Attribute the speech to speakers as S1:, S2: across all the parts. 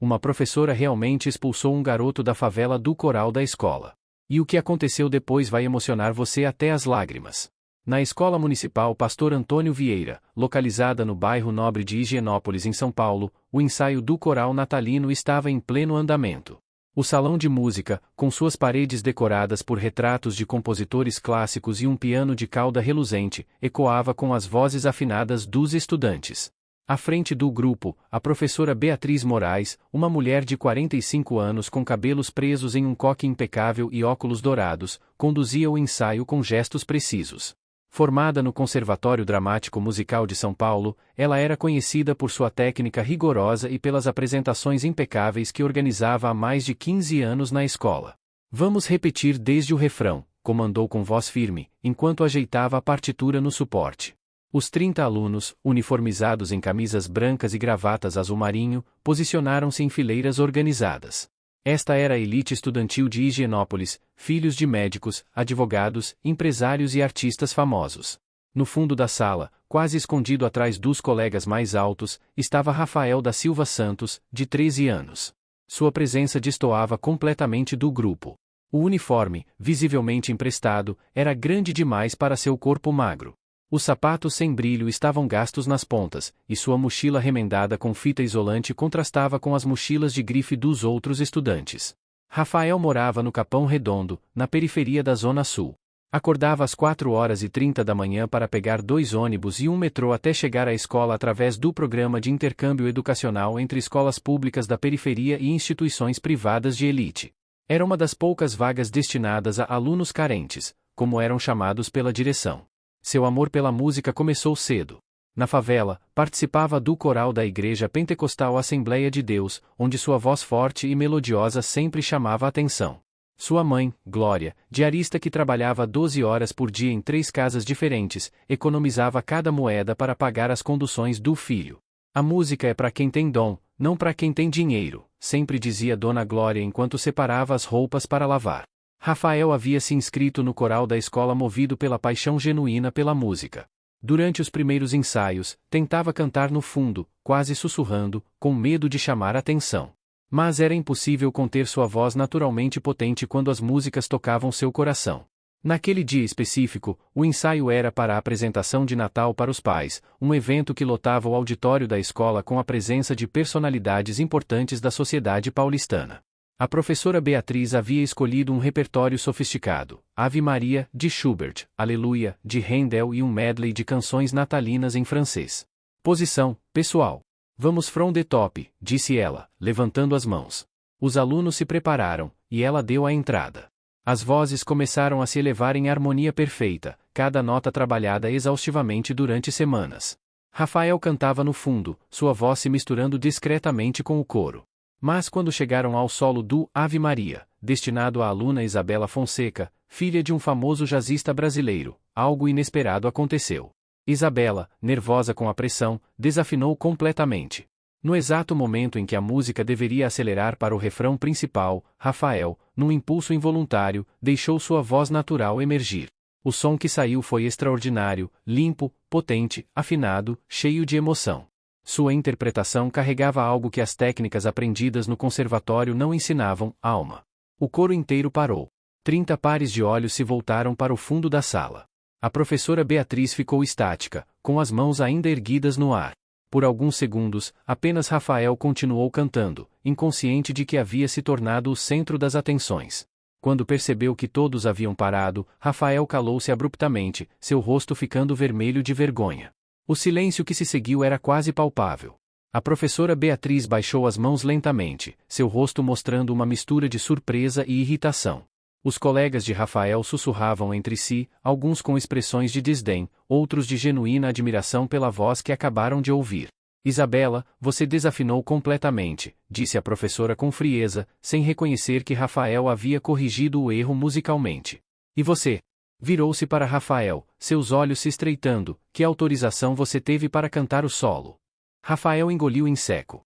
S1: Uma professora realmente expulsou um garoto da favela do coral da escola. E o que aconteceu depois vai emocionar você até as lágrimas. Na Escola Municipal Pastor Antônio Vieira, localizada no bairro Nobre de Higienópolis, em São Paulo, o ensaio do coral natalino estava em pleno andamento. O salão de música, com suas paredes decoradas por retratos de compositores clássicos e um piano de cauda reluzente, ecoava com as vozes afinadas dos estudantes. À frente do grupo, a professora Beatriz Moraes, uma mulher de 45 anos com cabelos presos em um coque impecável e óculos dourados, conduzia o ensaio com gestos precisos. Formada no Conservatório Dramático Musical de São Paulo, ela era conhecida por sua técnica rigorosa e pelas apresentações impecáveis que organizava há mais de 15 anos na escola. Vamos repetir desde o refrão, comandou com voz firme, enquanto ajeitava a partitura no suporte. Os 30 alunos, uniformizados em camisas brancas e gravatas azul marinho, posicionaram-se em fileiras organizadas. Esta era a elite estudantil de Higienópolis, filhos de médicos, advogados, empresários e artistas famosos. No fundo da sala, quase escondido atrás dos colegas mais altos, estava Rafael da Silva Santos, de 13 anos. Sua presença destoava completamente do grupo. O uniforme, visivelmente emprestado, era grande demais para seu corpo magro. Os sapatos sem brilho estavam gastos nas pontas, e sua mochila remendada com fita isolante contrastava com as mochilas de grife dos outros estudantes. Rafael morava no Capão Redondo, na periferia da Zona Sul. Acordava às 4h30 da manhã para pegar 2 ônibus e um metrô até chegar à escola através do programa de intercâmbio educacional entre escolas públicas da periferia e instituições privadas de elite. Era uma das poucas vagas destinadas a alunos carentes, como eram chamados pela direção. Seu amor pela música começou cedo. Na favela, participava do coral da Igreja Pentecostal Assembleia de Deus, onde sua voz forte e melodiosa sempre chamava a atenção. Sua mãe, Glória, diarista que trabalhava 12 horas por dia em 3 casas diferentes, economizava cada moeda para pagar as conduções do filho. A música é para quem tem dom, não para quem tem dinheiro, sempre dizia Dona Glória enquanto separava as roupas para lavar. Rafael havia se inscrito no coral da escola movido pela paixão genuína pela música. Durante os primeiros ensaios, tentava cantar no fundo, quase sussurrando, com medo de chamar atenção. Mas era impossível conter sua voz naturalmente potente quando as músicas tocavam seu coração. Naquele dia específico, o ensaio era para a apresentação de Natal para os pais, um evento que lotava o auditório da escola com a presença de personalidades importantes da sociedade paulistana. A professora Beatriz havia escolhido um repertório sofisticado, Ave Maria, de Schubert, Aleluia, de Handel e um medley de canções natalinas em francês. Posição, pessoal. Vamos from the top, disse ela, levantando as mãos. Os alunos se prepararam, e ela deu a entrada. As vozes começaram a se elevar em harmonia perfeita, cada nota trabalhada exaustivamente durante semanas. Rafael cantava no fundo, sua voz se misturando discretamente com o coro. Mas quando chegaram ao solo do Ave Maria, destinado à aluna Isabela Fonseca, filha de um famoso jazzista brasileiro, algo inesperado aconteceu. Isabela, nervosa com a pressão, desafinou completamente. No exato momento em que a música deveria acelerar para o refrão principal, Rafael, num impulso involuntário, deixou sua voz natural emergir. O som que saiu foi extraordinário, limpo, potente, afinado, cheio de emoção. Sua interpretação carregava algo que as técnicas aprendidas no conservatório não ensinavam, alma. O coro inteiro parou. 30 pares de olhos se voltaram para o fundo da sala. A professora Beatriz ficou estática, com as mãos ainda erguidas no ar. Por alguns segundos, apenas Rafael continuou cantando, inconsciente de que havia se tornado o centro das atenções. Quando percebeu que todos haviam parado, Rafael calou-se abruptamente, seu rosto ficando vermelho de vergonha. O silêncio que se seguiu era quase palpável. A professora Beatriz baixou as mãos lentamente, seu rosto mostrando uma mistura de surpresa e irritação. Os colegas de Rafael sussurravam entre si, alguns com expressões de desdém, outros de genuína admiração pela voz que acabaram de ouvir. Isabela, você desafinou completamente, disse a professora com frieza, sem reconhecer que Rafael havia corrigido o erro musicalmente. E você? Virou-se para Rafael, seus olhos se estreitando. Que autorização você teve para cantar o solo? Rafael engoliu em seco.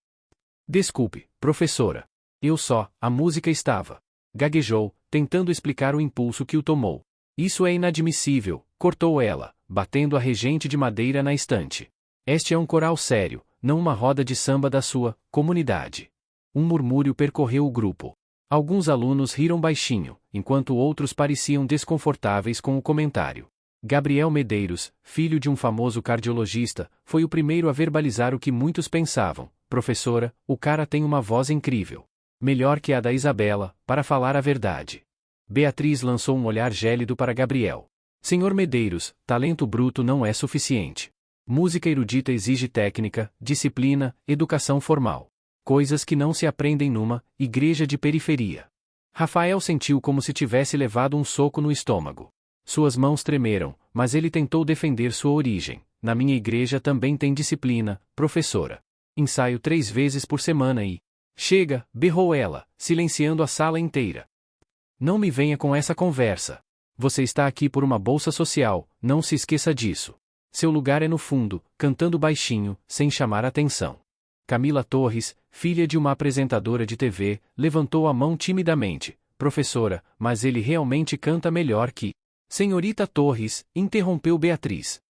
S1: Desculpe, professora. A música estava. Gaguejou, tentando explicar o impulso que o tomou. Isso é inadmissível, cortou ela, batendo a regente de madeira na estante. Este é um coral sério, não uma roda de samba da sua comunidade. Um murmúrio percorreu o grupo. Alguns alunos riram baixinho, enquanto outros pareciam desconfortáveis com o comentário. Gabriel Medeiros, filho de um famoso cardiologista, foi o primeiro a verbalizar o que muitos pensavam. Professora, o cara tem uma voz incrível. Melhor que a da Isabela, para falar a verdade. Beatriz lançou um olhar gélido para Gabriel. Senhor Medeiros, talento bruto não é suficiente. Música erudita exige técnica, disciplina, educação formal. Coisas que não se aprendem numa igreja de periferia. Rafael sentiu como se tivesse levado um soco no estômago. Suas mãos tremeram, mas ele tentou defender sua origem. Na minha igreja também tem disciplina, professora. Ensaio 3 vezes por semana e... Chega, berrou ela, silenciando a sala inteira. Não me venha com essa conversa. Você está aqui por uma bolsa social, não se esqueça disso. Seu lugar é no fundo, cantando baixinho, sem chamar atenção. Camila Torres, filha de uma apresentadora de TV, levantou a mão timidamente. Professora, mas ele realmente canta melhor que... Senhorita Torres, interrompeu Beatriz.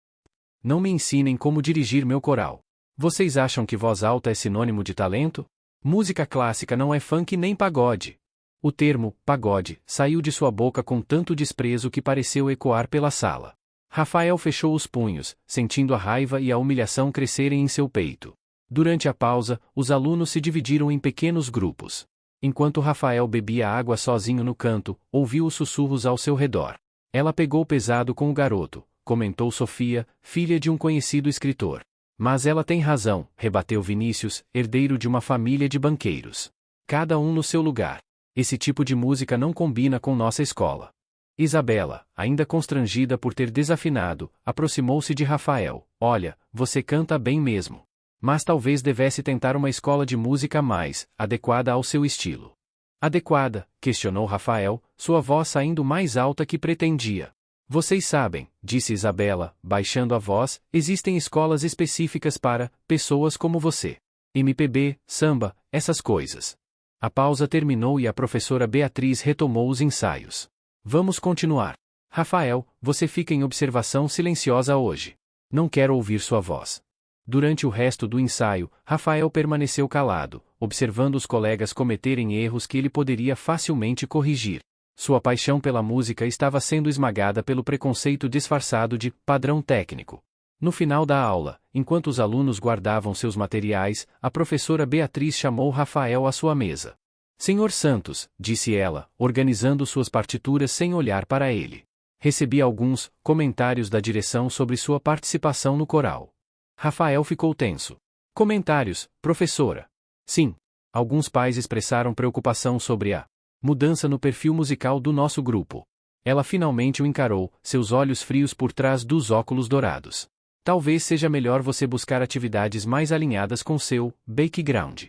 S1: Não me ensinem como dirigir meu coral. Vocês acham que voz alta é sinônimo de talento? Música clássica não é funk nem pagode. O termo, pagode, saiu de sua boca com tanto desprezo que pareceu ecoar pela sala. Rafael fechou os punhos, sentindo a raiva e a humilhação crescerem em seu peito. Durante a pausa, os alunos se dividiram em pequenos grupos. Enquanto Rafael bebia água sozinho no canto, ouviu os sussurros ao seu redor. Ela pegou pesado com o garoto, comentou Sofia, filha de um conhecido escritor. Mas ela tem razão, rebateu Vinícius, herdeiro de uma família de banqueiros. Cada um no seu lugar. Esse tipo de música não combina com nossa escola. Isabela, ainda constrangida por ter desafinado, aproximou-se de Rafael. Olha, você canta bem mesmo. Mas talvez devesse tentar uma escola de música mais adequada ao seu estilo. Adequada? Questionou Rafael, sua voz saindo mais alta que pretendia. Vocês sabem, disse Isabela, baixando a voz, existem escolas específicas para pessoas como você. MPB, samba, essas coisas. A pausa terminou e a professora Beatriz retomou os ensaios. Vamos continuar. Rafael, você fica em observação silenciosa hoje. Não quero ouvir sua voz. Durante o resto do ensaio, Rafael permaneceu calado, observando os colegas cometerem erros que ele poderia facilmente corrigir. Sua paixão pela música estava sendo esmagada pelo preconceito disfarçado de padrão técnico. No final da aula, enquanto os alunos guardavam seus materiais, a professora Beatriz chamou Rafael à sua mesa. Senhor Santos, disse ela, organizando suas partituras sem olhar para ele. Recebi alguns comentários da direção sobre sua participação no coral. Rafael ficou tenso. Comentários, professora. Sim. Alguns pais expressaram preocupação sobre a mudança no perfil musical do nosso grupo. Ela finalmente o encarou, seus olhos frios por trás dos óculos dourados. Talvez seja melhor você buscar atividades mais alinhadas com seu background.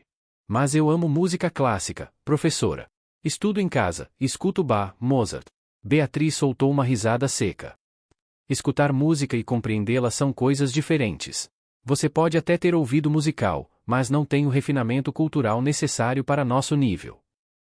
S1: Mas eu amo música clássica, professora. Estudo em casa, escuto Bach, Mozart. Beatriz soltou uma risada seca. Escutar música e compreendê-la são coisas diferentes. Você pode até ter ouvido musical, mas não tem o refinamento cultural necessário para nosso nível.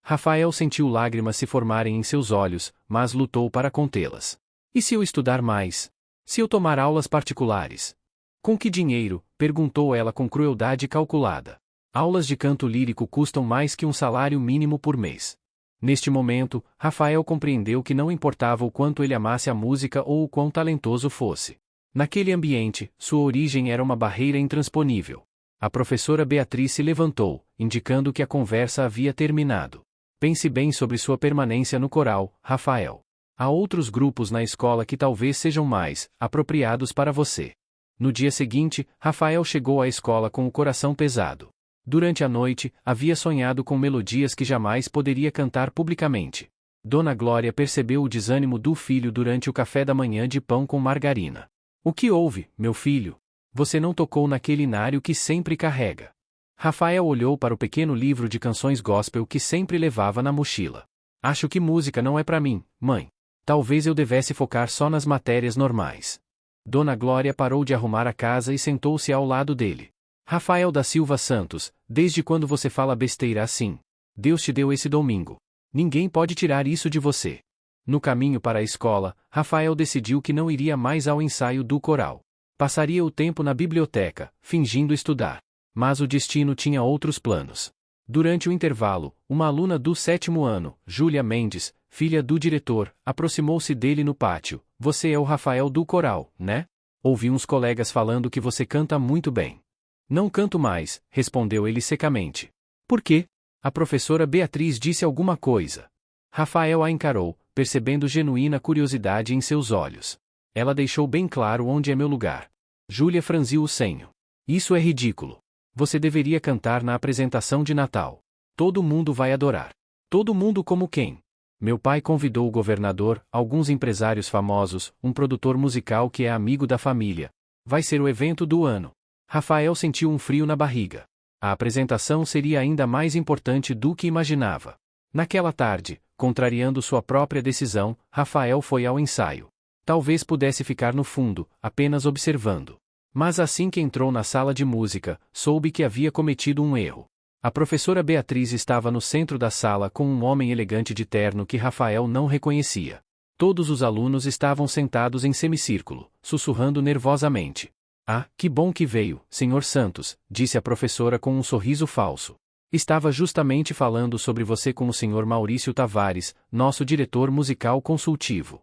S1: Rafael sentiu lágrimas se formarem em seus olhos, mas lutou para contê-las. E se eu estudar mais? Se eu tomar aulas particulares? Com que dinheiro? Perguntou ela com crueldade calculada. Aulas de canto lírico custam mais que um salário mínimo por mês. Neste momento, Rafael compreendeu que não importava o quanto ele amasse a música ou o quão talentoso fosse. Naquele ambiente, sua origem era uma barreira intransponível. A professora Beatriz se levantou, indicando que a conversa havia terminado. Pense bem sobre sua permanência no coral, Rafael. Há outros grupos na escola que talvez sejam mais apropriados para você. No dia seguinte, Rafael chegou à escola com o coração pesado. Durante a noite, havia sonhado com melodias que jamais poderia cantar publicamente. Dona Glória percebeu o desânimo do filho durante o café da manhã de pão com margarina. O que houve, meu filho? Você não tocou naquele inário que sempre carrega. Rafael olhou para o pequeno livro de canções gospel que sempre levava na mochila. Acho que música não é para mim, mãe. Talvez eu devesse focar só nas matérias normais. Dona Glória parou de arrumar a casa e sentou-se ao lado dele. Rafael da Silva Santos, desde quando você fala besteira assim? Deus te deu esse domingo. Ninguém pode tirar isso de você. No caminho para a escola, Rafael decidiu que não iria mais ao ensaio do coral. Passaria o tempo na biblioteca, fingindo estudar. Mas o destino tinha outros planos. Durante o intervalo, uma aluna do 7º ano, Júlia Mendes, filha do diretor, aproximou-se dele no pátio. Você é o Rafael do coral, né? Ouvi uns colegas falando que você canta muito bem. Não canto mais, respondeu ele secamente. Por quê? A professora Beatriz disse alguma coisa. Rafael a encarou, percebendo genuína curiosidade em seus olhos. Ela deixou bem claro onde é meu lugar. Júlia franziu o senho. Isso é ridículo. Você deveria cantar na apresentação de Natal. Todo mundo vai adorar. Todo mundo como quem? Meu pai convidou o governador, alguns empresários famosos, um produtor musical que é amigo da família. Vai ser o evento do ano. Rafael sentiu um frio na barriga. A apresentação seria ainda mais importante do que imaginava. Naquela tarde, contrariando sua própria decisão, Rafael foi ao ensaio. Talvez pudesse ficar no fundo, apenas observando. Mas assim que entrou na sala de música, soube que havia cometido um erro. A professora Beatriz estava no centro da sala com um homem elegante de terno que Rafael não reconhecia. Todos os alunos estavam sentados em semicírculo, sussurrando nervosamente. Ah, que bom que veio, Sr. Santos, disse a professora com um sorriso falso. Estava justamente falando sobre você com o Sr. Maurício Tavares, nosso diretor musical consultivo.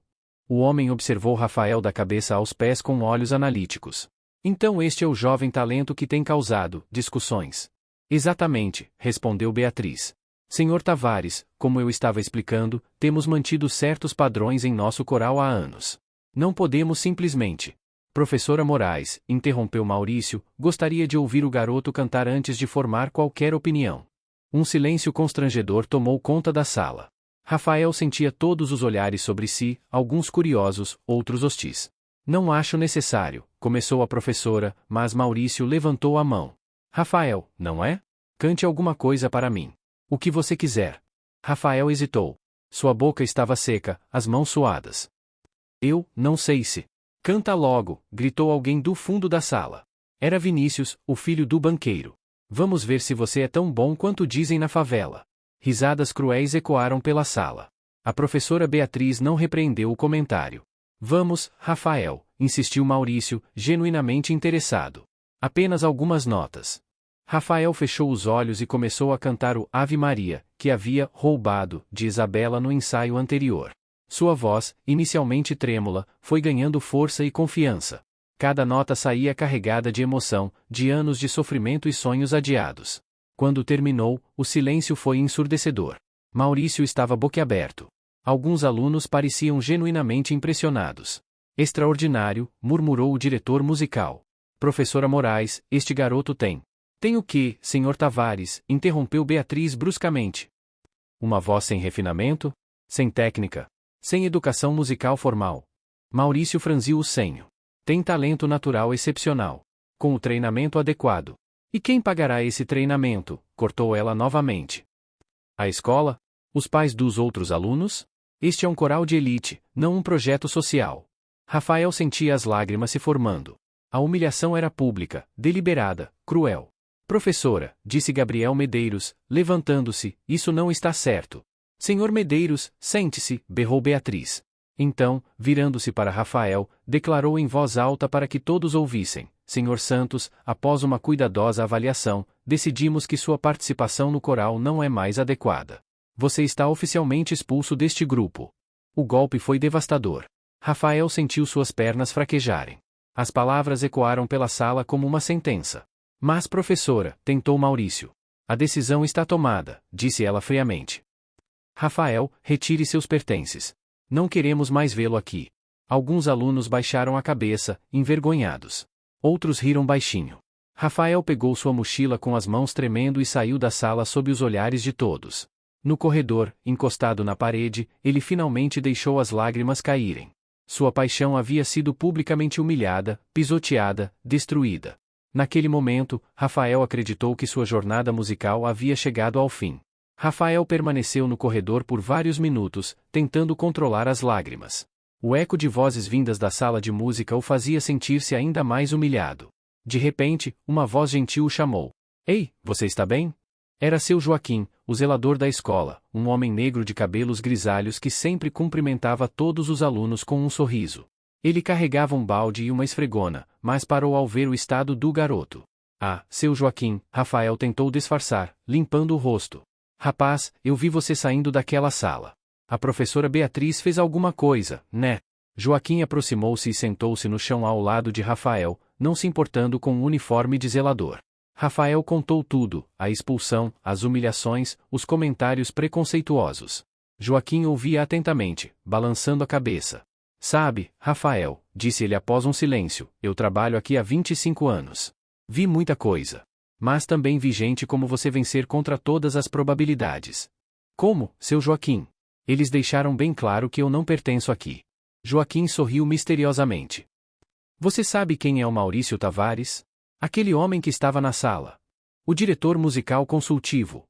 S1: O homem observou Rafael da cabeça aos pés com olhos analíticos. Então este é o jovem talento que tem causado discussões. Exatamente, respondeu Beatriz. Sr. Tavares, como eu estava explicando, temos mantido certos padrões em nosso coral há anos. Não podemos simplesmente. Professora Moraes, interrompeu Maurício, gostaria de ouvir o garoto cantar antes de formar qualquer opinião. Um silêncio constrangedor tomou conta da sala. Rafael sentia todos os olhares sobre si, alguns curiosos, outros hostis. Não acho necessário, começou a professora, mas Maurício levantou a mão. Rafael, não é? Cante alguma coisa para mim. O que você quiser. Rafael hesitou. Sua boca estava seca, as mãos suadas. Eu, não sei se. Canta logo, gritou alguém do fundo da sala. Era Vinícius, o filho do banqueiro. Vamos ver se você é tão bom quanto dizem na favela. Risadas cruéis ecoaram pela sala. A professora Beatriz não repreendeu o comentário. Vamos, Rafael, insistiu Maurício, genuinamente interessado. Apenas algumas notas. Rafael fechou os olhos e começou a cantar o Ave Maria, que havia roubado de Isabela no ensaio anterior. Sua voz, inicialmente trêmula, foi ganhando força e confiança. Cada nota saía carregada de emoção, de anos de sofrimento e sonhos adiados. Quando terminou, o silêncio foi ensurdecedor. Maurício estava boquiaberto. Alguns alunos pareciam genuinamente impressionados. Extraordinário, murmurou o diretor musical. Professora Moraes, este garoto tem. Tem o quê, Sr. Tavares? Interrompeu Beatriz bruscamente. Uma voz sem refinamento? Sem técnica? Sem educação musical formal? Maurício franziu o senho. Tem talento natural excepcional. Com o treinamento adequado. E quem pagará esse treinamento? Cortou ela novamente. A escola? Os pais dos outros alunos? Este é um coral de elite, não um projeto social. Rafael sentia as lágrimas se formando. A humilhação era pública, deliberada, cruel. Professora, disse Gabriel Medeiros, levantando-se, isso não está certo. Senhor Medeiros, sente-se, berrou Beatriz. Então, virando-se para Rafael, declarou em voz alta para que todos ouvissem. Senhor Santos, após uma cuidadosa avaliação, decidimos que sua participação no coral não é mais adequada. Você está oficialmente expulso deste grupo. O golpe foi devastador. Rafael sentiu suas pernas fraquejarem. As palavras ecoaram pela sala como uma sentença. Mas professora, tentou Maurício. A decisão está tomada, disse ela friamente. Rafael, retire seus pertences. Não queremos mais vê-lo aqui. Alguns alunos baixaram a cabeça, envergonhados. Outros riram baixinho. Rafael pegou sua mochila com as mãos tremendo e saiu da sala sob os olhares de todos. No corredor, encostado na parede, ele finalmente deixou as lágrimas caírem. Sua paixão havia sido publicamente humilhada, pisoteada, destruída. Naquele momento, Rafael acreditou que sua jornada musical havia chegado ao fim. Rafael permaneceu no corredor por vários minutos, tentando controlar as lágrimas. O eco de vozes vindas da sala de música o fazia sentir-se ainda mais humilhado. De repente, uma voz gentil o chamou. Ei, você está bem? Era seu Joaquim, o zelador da escola, um homem negro de cabelos grisalhos que sempre cumprimentava todos os alunos com um sorriso. Ele carregava um balde e uma esfregona, mas parou ao ver o estado do garoto. Ah, seu Joaquim, Rafael tentou disfarçar, limpando o rosto. Rapaz, eu vi você saindo daquela sala. A professora Beatriz fez alguma coisa, né? Joaquim aproximou-se e sentou-se no chão ao lado de Rafael, não se importando com o uniforme de zelador. Rafael contou tudo, a expulsão, as humilhações, os comentários preconceituosos. Joaquim ouvia atentamente, balançando a cabeça. Sabe, Rafael, disse ele após um silêncio, eu trabalho aqui há 25 anos. Vi muita coisa. Mas também vi gente como você vencer contra todas as probabilidades. Como, seu Joaquim? Eles deixaram bem claro que eu não pertenço aqui. Joaquim sorriu misteriosamente. Você sabe quem é o Maurício Tavares? Aquele homem que estava na sala. O diretor musical consultivo.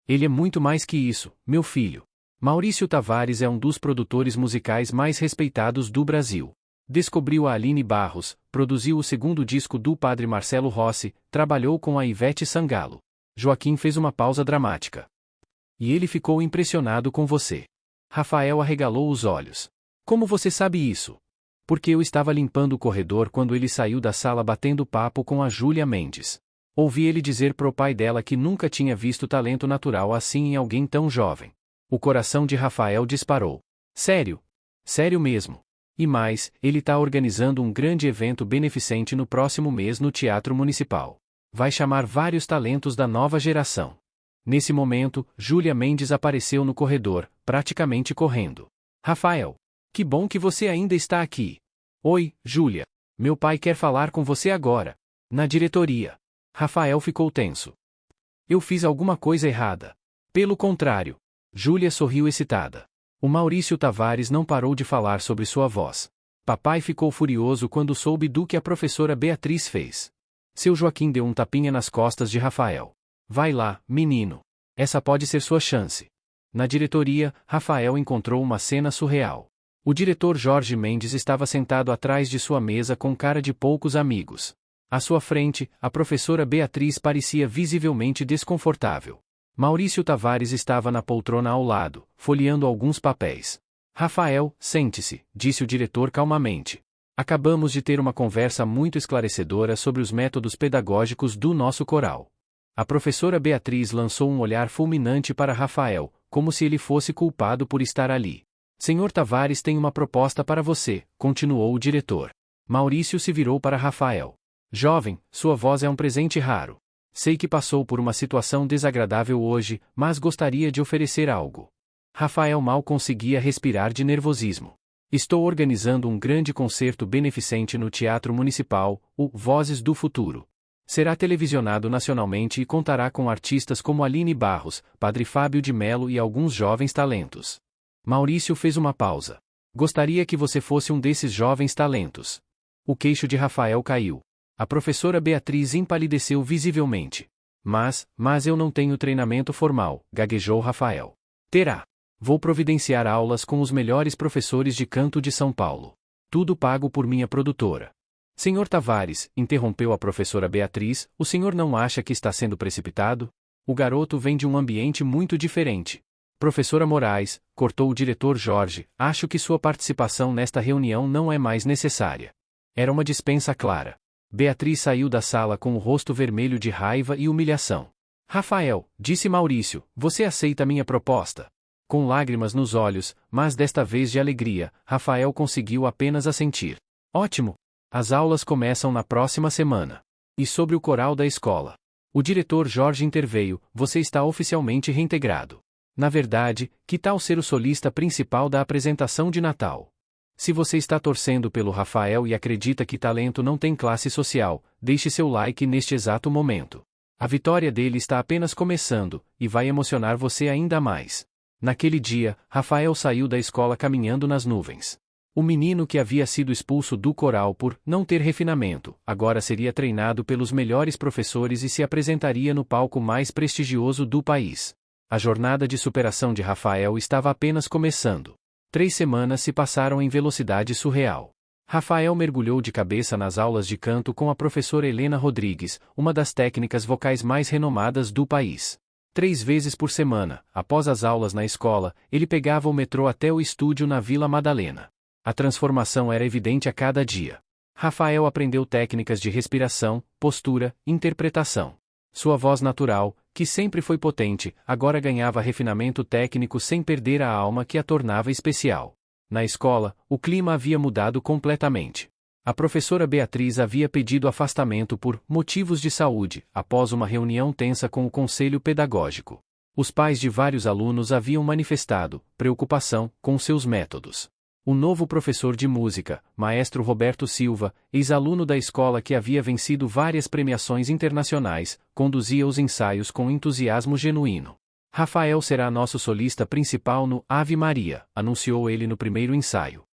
S1: Ele é muito mais que isso, meu filho. Maurício Tavares é um dos produtores musicais mais respeitados do Brasil. Descobriu a Aline Barros, produziu o segundo disco do padre Marcelo Rossi, trabalhou com a Ivete Sangalo. Joaquim fez uma pausa dramática. E ele ficou impressionado com você. Rafael arregalou os olhos. Como você sabe isso? Porque eu estava limpando o corredor quando ele saiu da sala batendo papo com a Júlia Mendes. Ouvi ele dizer pro pai dela que nunca tinha visto talento natural assim em alguém tão jovem. O coração de Rafael disparou. Sério? Sério mesmo. E mais, ele tá organizando um grande evento beneficente no próximo mês no Teatro Municipal. Vai chamar vários talentos da nova geração. Nesse momento, Júlia Mendes apareceu no corredor, praticamente correndo. Rafael, que bom que você ainda está aqui. Oi, Júlia. Meu pai quer falar com você agora. Na diretoria. Rafael ficou tenso. Eu fiz alguma coisa errada. Pelo contrário. Júlia sorriu excitada. O Maurício Tavares não parou de falar sobre sua voz. Papai ficou furioso quando soube do que a professora Beatriz fez. Seu Joaquim deu um tapinha nas costas de Rafael. Vai lá, menino. Essa pode ser sua chance. Na diretoria, Rafael encontrou uma cena surreal. O diretor Jorge Mendes estava sentado atrás de sua mesa com cara de poucos amigos. À sua frente, a professora Beatriz parecia visivelmente desconfortável. Maurício Tavares estava na poltrona ao lado, folheando alguns papéis. Rafael, sente-se, disse o diretor calmamente. Acabamos de ter uma conversa muito esclarecedora sobre os métodos pedagógicos do nosso coral. A professora Beatriz lançou um olhar fulminante para Rafael, como se ele fosse culpado por estar ali. Senhor Tavares tem uma proposta para você, continuou o diretor. Maurício se virou para Rafael. Jovem, sua voz é um presente raro. Sei que passou por uma situação desagradável hoje, mas gostaria de oferecer algo. Rafael mal conseguia respirar de nervosismo. Estou organizando um grande concerto beneficente no Teatro Municipal, o Vozes do Futuro. Será televisionado nacionalmente e contará com artistas como Aline Barros, Padre Fábio de Melo e alguns jovens talentos. Maurício fez uma pausa. Gostaria que você fosse um desses jovens talentos. O queixo de Rafael caiu. A professora Beatriz empalideceu visivelmente. Mas eu não tenho treinamento formal, gaguejou Rafael. Terá. Vou providenciar aulas com os melhores professores de canto de São Paulo. Tudo pago por minha produtora. Senhor Tavares, interrompeu a professora Beatriz, o senhor não acha que está sendo precipitado? O garoto vem de um ambiente muito diferente. Professora Moraes, cortou o diretor Jorge, acho que sua participação nesta reunião não é mais necessária. Era uma dispensa clara. Beatriz saiu da sala com o rosto vermelho de raiva e humilhação. Rafael, disse Maurício, você aceita minha proposta? Com lágrimas nos olhos, mas desta vez de alegria, Rafael conseguiu apenas assentir. Ótimo! As aulas começam na próxima semana. E sobre o coral da escola? O diretor Jorge interveio, você está oficialmente reintegrado. Na verdade, que tal ser o solista principal da apresentação de Natal? Se você está torcendo pelo Rafael e acredita que talento não tem classe social, deixe seu like neste exato momento. A vitória dele está apenas começando, e vai emocionar você ainda mais. Naquele dia, Rafael saiu da escola caminhando nas nuvens. O menino que havia sido expulso do coral por não ter refinamento, agora seria treinado pelos melhores professores e se apresentaria no palco mais prestigioso do país. A jornada de superação de Rafael estava apenas começando. 3 semanas se passaram em velocidade surreal. Rafael mergulhou de cabeça nas aulas de canto com a professora Helena Rodrigues, uma das técnicas vocais mais renomadas do país. 3 vezes por semana, após as aulas na escola, ele pegava o metrô até o estúdio na Vila Madalena. A transformação era evidente a cada dia. Rafael aprendeu técnicas de respiração, postura, interpretação. Sua voz natural, que sempre foi potente, agora ganhava refinamento técnico sem perder a alma que a tornava especial. Na escola, o clima havia mudado completamente. A professora Beatriz havia pedido afastamento por motivos de saúde, após uma reunião tensa com o conselho pedagógico. Os pais de vários alunos haviam manifestado preocupação com seus métodos. O novo professor de música, maestro Roberto Silva, ex-aluno da escola que havia vencido várias premiações internacionais, conduzia os ensaios com entusiasmo genuíno. Rafael será nosso solista principal no Ave Maria, anunciou ele no primeiro ensaio.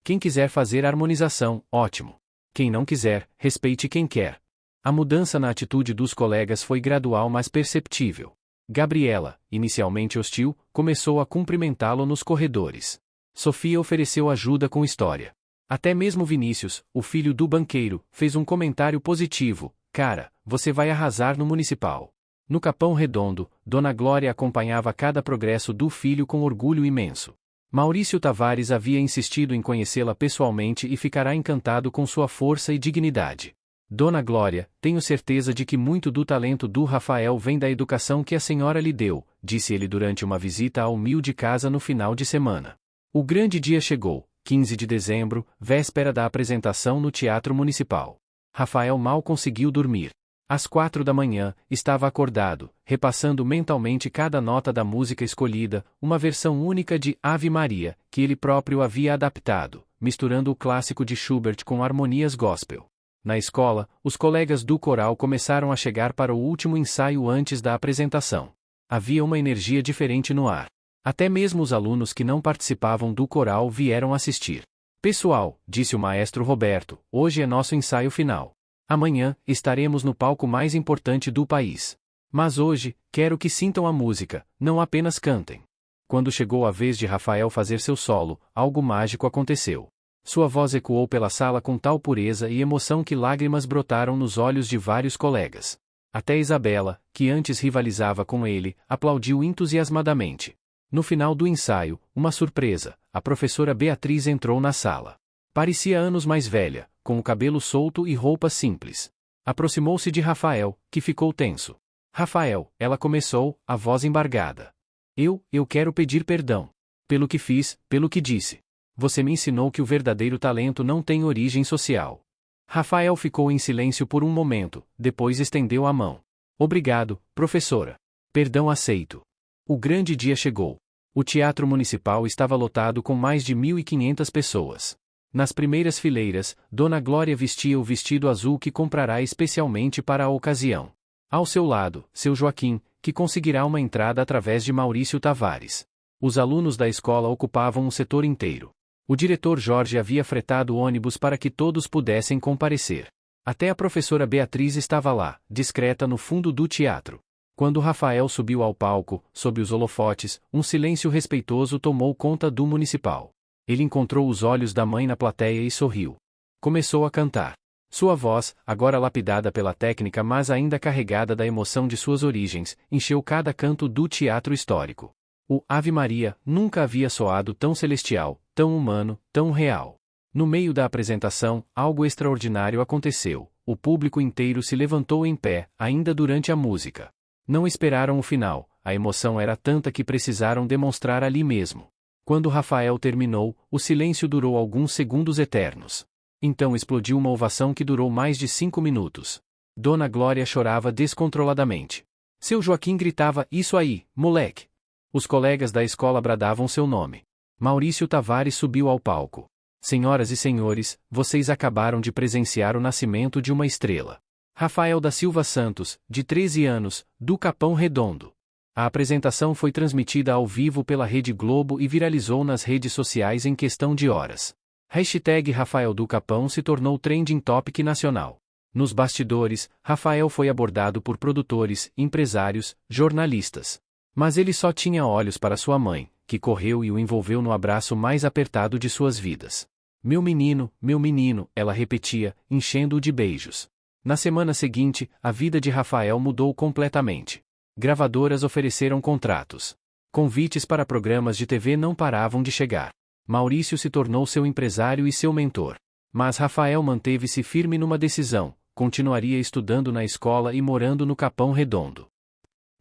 S1: Quem quiser fazer harmonização, ótimo. Quem não quiser, respeite quem quer. A mudança na atitude dos colegas foi gradual mas perceptível. Gabriela, inicialmente hostil, começou a cumprimentá-lo nos corredores. Sofia ofereceu ajuda com história. Até mesmo Vinícius, o filho do banqueiro, fez um comentário positivo: "Cara, você vai arrasar no municipal." No Capão Redondo, Dona Glória acompanhava cada progresso do filho com orgulho imenso. Maurício Tavares havia insistido em conhecê-la pessoalmente e ficará encantado com sua força e dignidade. "Dona Glória, tenho certeza de que muito do talento do Rafael vem da educação que a senhora lhe deu", disse ele durante uma visita à humilde casa no final de semana. O grande dia chegou, 15 de dezembro, véspera da apresentação no Teatro Municipal. Rafael mal conseguiu dormir. Às 4 da manhã, estava acordado, repassando mentalmente cada nota da música escolhida, uma versão única de Ave Maria, que ele próprio havia adaptado, misturando o clássico de Schubert com harmonias gospel. Na escola, os colegas do coral começaram a chegar para o último ensaio antes da apresentação. Havia uma energia diferente no ar. Até mesmo os alunos que não participavam do coral vieram assistir. "Pessoal", disse o maestro Roberto, "hoje é nosso ensaio final. Amanhã, estaremos no palco mais importante do país. Mas hoje, quero que sintam a música, não apenas cantem." Quando chegou a vez de Rafael fazer seu solo, algo mágico aconteceu. Sua voz ecoou pela sala com tal pureza e emoção que lágrimas brotaram nos olhos de vários colegas. Até Isabela, que antes rivalizava com ele, aplaudiu entusiasmadamente. No final do ensaio, uma surpresa: a professora Beatriz entrou na sala. Parecia anos mais velha, com o cabelo solto e roupas simples. Aproximou-se de Rafael, que ficou tenso. "Rafael", ela começou, a voz embargada. Eu quero pedir perdão. Pelo que fiz, pelo que disse. Você me ensinou que o verdadeiro talento não tem origem social." Rafael ficou em silêncio por um momento, depois estendeu a mão. "Obrigado, professora. Perdão aceito." O grande dia chegou. O Teatro Municipal estava lotado com mais de 1.500 pessoas. Nas primeiras fileiras, Dona Glória vestia o vestido azul que comprará especialmente para a ocasião. Ao seu lado, seu Joaquim, que conseguirá uma entrada através de Maurício Tavares. Os alunos da escola ocupavam um setor inteiro. O diretor Jorge havia fretado ônibus para que todos pudessem comparecer. Até a professora Beatriz estava lá, discreta no fundo do teatro. Quando Rafael subiu ao palco, sob os holofotes, um silêncio respeitoso tomou conta do municipal. Ele encontrou os olhos da mãe na plateia e sorriu. Começou a cantar. Sua voz, agora lapidada pela técnica mas ainda carregada da emoção de suas origens, encheu cada canto do teatro histórico. O Ave Maria nunca havia soado tão celestial, tão humano, tão real. No meio da apresentação, algo extraordinário aconteceu. O público inteiro se levantou em pé, ainda durante a música. Não esperaram o final, a emoção era tanta que precisaram demonstrar ali mesmo. Quando Rafael terminou, o silêncio durou alguns segundos eternos. Então explodiu uma ovação que durou mais de 5 minutos. Dona Glória chorava descontroladamente. Seu Joaquim gritava: "Isso aí, moleque!" Os colegas da escola bradavam seu nome. Maurício Tavares subiu ao palco. "Senhoras e senhores, vocês acabaram de presenciar o nascimento de uma estrela. Rafael da Silva Santos, de 13 anos, do Capão Redondo." A apresentação foi transmitida ao vivo pela Rede Globo e viralizou nas redes sociais em questão de horas. #Rafael do Capão se tornou trending topic nacional. Nos bastidores, Rafael foi abordado por produtores, empresários, jornalistas. Mas ele só tinha olhos para sua mãe, que correu e o envolveu no abraço mais apertado de suas vidas. Meu menino", ela repetia, enchendo-o de beijos. Na semana seguinte, a vida de Rafael mudou completamente. Gravadoras ofereceram contratos. Convites para programas de TV não paravam de chegar. Maurício se tornou seu empresário e seu mentor. Mas Rafael manteve-se firme numa decisão: continuaria estudando na escola e morando no Capão Redondo.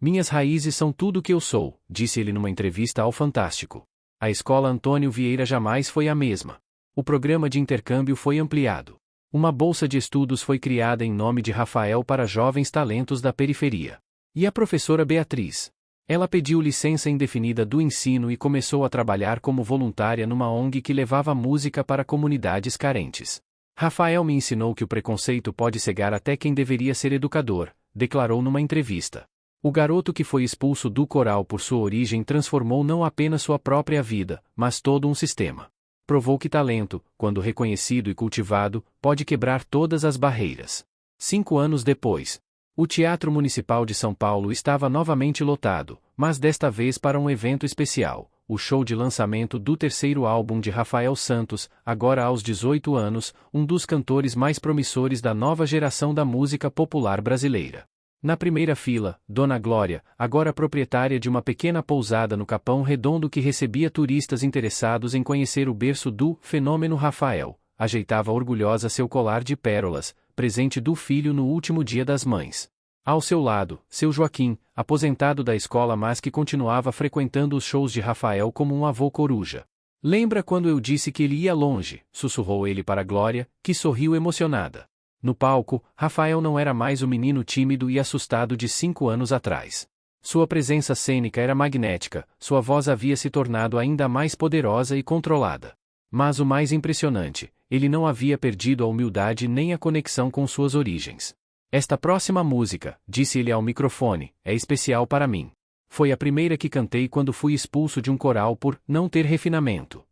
S1: Minhas raízes são tudo o que eu sou, disse ele numa entrevista ao Fantástico. A escola Antônio Vieira jamais foi a mesma. O programa de intercâmbio foi ampliado. Uma bolsa de estudos foi criada em nome de Rafael para jovens talentos da periferia. E a professora Beatriz? Ela pediu licença indefinida do ensino e começou a trabalhar como voluntária numa ONG que levava música para comunidades carentes. Rafael me ensinou que o preconceito pode cegar até quem deveria ser educador, declarou numa entrevista. O garoto que foi expulso do coral por sua origem transformou não apenas sua própria vida, mas todo um sistema. Provou que talento, quando reconhecido e cultivado, pode quebrar todas as barreiras. 5 anos depois, o Teatro Municipal de São Paulo estava novamente lotado, mas desta vez para um evento especial, o show de lançamento do terceiro álbum de Rafael Santos, agora aos 18 anos, um dos cantores mais promissores da nova geração da música popular brasileira. Na primeira fila, Dona Glória, agora proprietária de uma pequena pousada no Capão Redondo que recebia turistas interessados em conhecer o berço do fenômeno Rafael, ajeitava orgulhosa seu colar de pérolas, presente do filho no último dia das mães. Ao seu lado, seu Joaquim, aposentado da escola mas que continuava frequentando os shows de Rafael como um avô coruja. Lembra quando eu disse que ele ia longe? Sussurrou ele para Glória, que sorriu emocionada. No palco, Rafael não era mais o menino tímido e assustado de 5 anos atrás. Sua presença cênica era magnética, sua voz havia se tornado ainda mais poderosa e controlada. Mas o mais impressionante, ele não havia perdido a humildade nem a conexão com suas origens. Esta próxima música, disse ele ao microfone, é especial para mim. Foi a primeira que cantei quando fui expulso de um coral por não ter refinamento.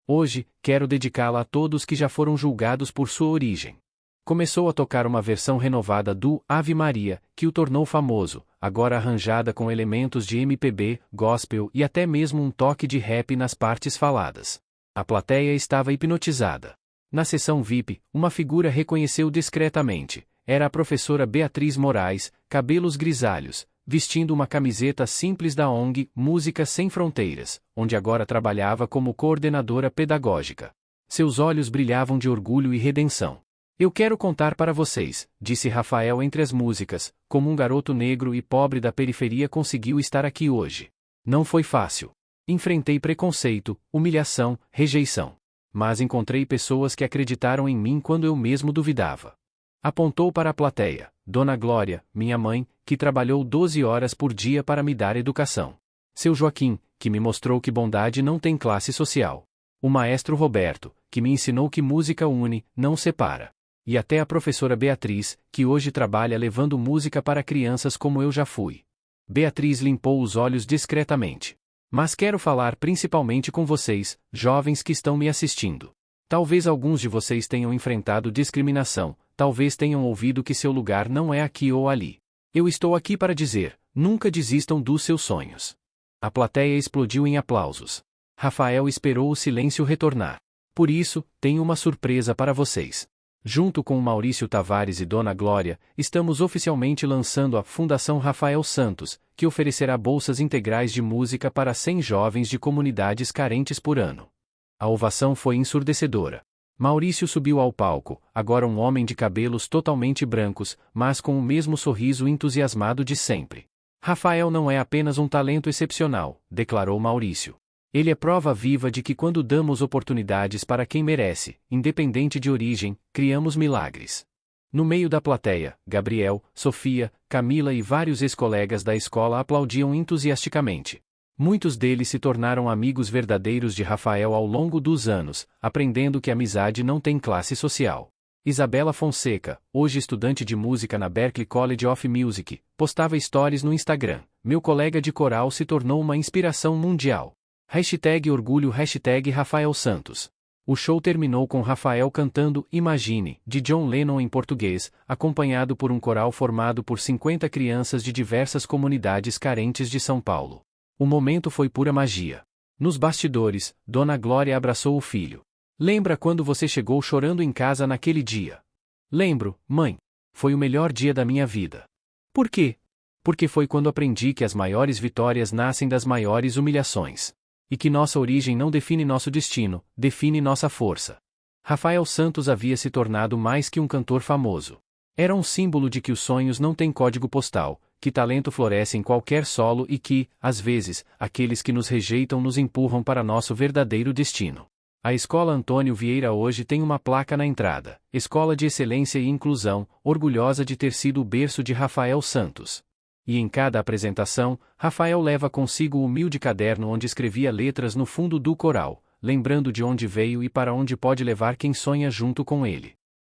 S1: Hoje, quero dedicá-la a todos que já foram julgados por sua origem. Começou a tocar uma versão renovada do Ave Maria, que o tornou famoso, agora arranjada com elementos de MPB, gospel e até mesmo um toque de rap nas partes faladas. A plateia estava hipnotizada. Na sessão VIP, uma figura reconheceu discretamente. Era a professora Beatriz Moraes, cabelos grisalhos, vestindo uma camiseta simples da ONG Música Sem Fronteiras, onde agora trabalhava como coordenadora pedagógica. Seus olhos brilhavam de orgulho e redenção. Eu quero contar para vocês, disse Rafael entre as músicas, como um garoto negro e pobre da periferia conseguiu estar aqui hoje. Não foi fácil. Enfrentei preconceito, humilhação, rejeição. Mas encontrei pessoas que acreditaram em mim quando eu mesmo duvidava. Apontou para a plateia, Dona Glória, minha mãe, que trabalhou 12 horas por dia para me dar educação. Seu Joaquim, que me mostrou que bondade não tem classe social. O maestro Roberto, que me ensinou que música une, não separa. E até a professora Beatriz, que hoje trabalha levando música para crianças como eu já fui. Beatriz limpou os olhos discretamente. Mas quero falar principalmente com vocês, jovens que estão me assistindo. Talvez alguns de vocês tenham enfrentado discriminação, talvez tenham ouvido que seu lugar não é aqui ou ali. Eu estou aqui para dizer, nunca desistam dos seus sonhos. A plateia explodiu em aplausos. Rafael esperou o silêncio retornar. Por isso, tenho uma surpresa para vocês. Junto com Maurício Tavares e Dona Glória, estamos oficialmente lançando a Fundação Rafael Santos, que oferecerá bolsas integrais de música para 100 jovens de comunidades carentes por ano. A ovação foi ensurdecedora. Maurício subiu ao palco, agora um homem de cabelos totalmente brancos, mas com o mesmo sorriso entusiasmado de sempre. Rafael não é apenas um talento excepcional, declarou Maurício. Ele é prova viva de que quando damos oportunidades para quem merece, independente de origem, criamos milagres. No meio da plateia, Gabriel, Sofia, Camila e vários ex-colegas da escola aplaudiam entusiasticamente. Muitos deles se tornaram amigos verdadeiros de Rafael ao longo dos anos, aprendendo que a amizade não tem classe social. Isabela Fonseca, hoje estudante de música na Berklee College of Music, postava stories no Instagram. Meu colega de coral se tornou uma inspiração mundial. #orgulho #Rafael Santos. O show terminou com Rafael cantando Imagine, de John Lennon em português, acompanhado por um coral formado por 50 crianças de diversas comunidades carentes de São Paulo. O momento foi pura magia. Nos bastidores, Dona Glória abraçou o filho. Lembra quando você chegou chorando em casa naquele dia? Lembro, mãe. Foi o melhor dia da minha vida. Por quê? Porque foi quando aprendi que as maiores vitórias nascem das maiores humilhações. E que nossa origem não define nosso destino, define nossa força. Rafael Santos havia se tornado mais que um cantor famoso. Era um símbolo de que os sonhos não têm código postal, que talento floresce em qualquer solo e que, às vezes, aqueles que nos rejeitam nos empurram para nosso verdadeiro destino. A Escola Antônio Vieira hoje tem uma placa na entrada: Escola de Excelência e Inclusão, orgulhosa de ter sido o berço de Rafael Santos. E em cada apresentação, Rafael leva consigo o humilde caderno onde escrevia letras no fundo do coral, lembrando de onde veio e para onde pode levar quem sonha junto com ele.